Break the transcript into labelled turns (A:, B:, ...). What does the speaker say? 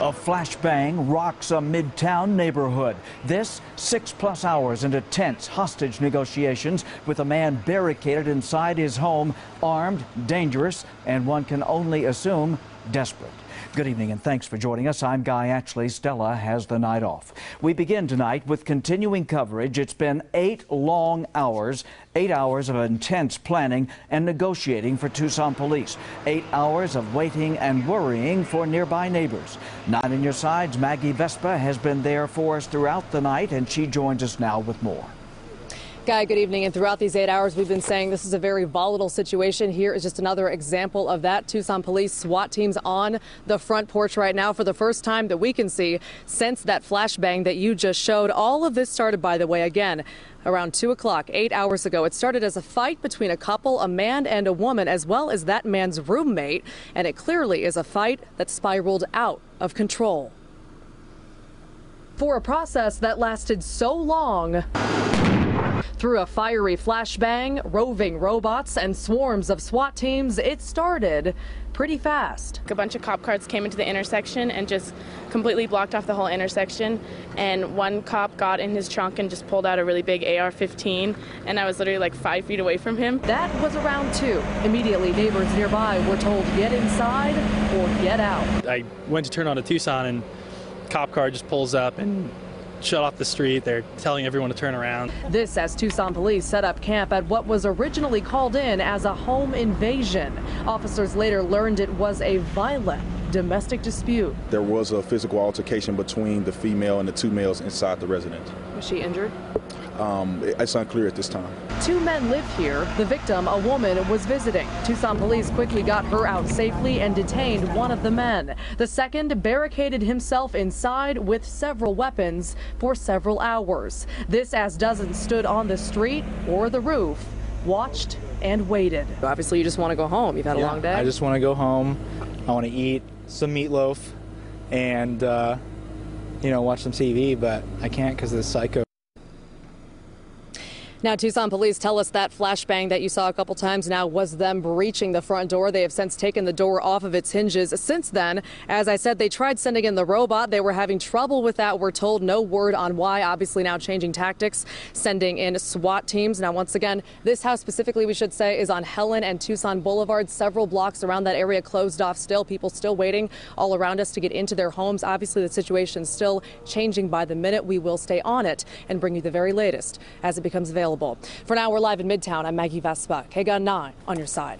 A: A flashbang rocks a midtown neighborhood. This 6+ hours into tense hostage negotiations with a man barricaded inside his home, armed, dangerous, and one can only assume desperate. Good evening and thanks for joining us. I'm Guy Atchley. Stella has the night off. We begin tonight with continuing coverage. It's been 8 long hours, 8 hours of intense planning and negotiating for Tucson police. 8 hours of waiting and worrying for nearby neighbors. 9 on your sides, Maggie Vespa has been there for us throughout the night, and she joins us now with more.
B: Guy, good evening. And throughout these 8 hours, we've been saying this is a very volatile situation. Here is just another example of that. Tucson police SWAT teams on the front porch right now for the first time that we can see since that flashbang that you just showed. All of this started, by the way, again, around 2 o'clock, 8 hours ago. It started as a fight between a couple, a man and a woman, as well as that man's roommate. And it clearly is a fight that spiraled out of control. For a process that lasted so long, through a fiery flashbang, roving robots, and swarms of SWAT teams, it started pretty fast.
C: A bunch of cop cars came into the intersection and just completely blocked off the whole intersection. And one cop got in his trunk and just pulled out a really big AR-15, and I was literally like 5 feet away from him.
B: That was around 2. Immediately, neighbors nearby were told, get inside or get out.
D: I went to turn on to Tucson, and a cop car just pulls up and shut off the street. They're telling everyone to turn around.
B: This as Tucson police set up camp at what was originally called in as a home invasion. Officers later learned it was a violent domestic dispute.
E: There was a physical altercation between the female and the 2 males inside the residence.
B: Was she injured?
E: It's unclear at this time.
B: 2 men live here. The victim, a woman, was visiting. Tucson police quickly got her out safely and detained one of the men. The second barricaded himself inside with several weapons for several hours. This as dozens stood on the street or the roof, watched and waited. Obviously, you just want to go home. You've had a long day.
D: I just want to go home. I want to eat some meatloaf and, watch some TV, but I can't because of the psycho.
B: Now, Tucson police tell us that flashbang that you saw a couple times now was them breaching the front door. They have since taken the door off of its hinges. Since then, as I said, they tried sending in the robot. They were having trouble with that. We're told no word on why. Obviously now changing tactics, sending in SWAT teams. Now, once again, this house specifically, we should say, is on Helen and Tucson Boulevard. Several blocks around that area closed off still. People still waiting all around us to get into their homes. Obviously, the situation is still changing by the minute. We will stay on it and bring you the very latest as it becomes available. For now, we're live in Midtown. I'm Maggie Vespa, KGUN-9 on your side.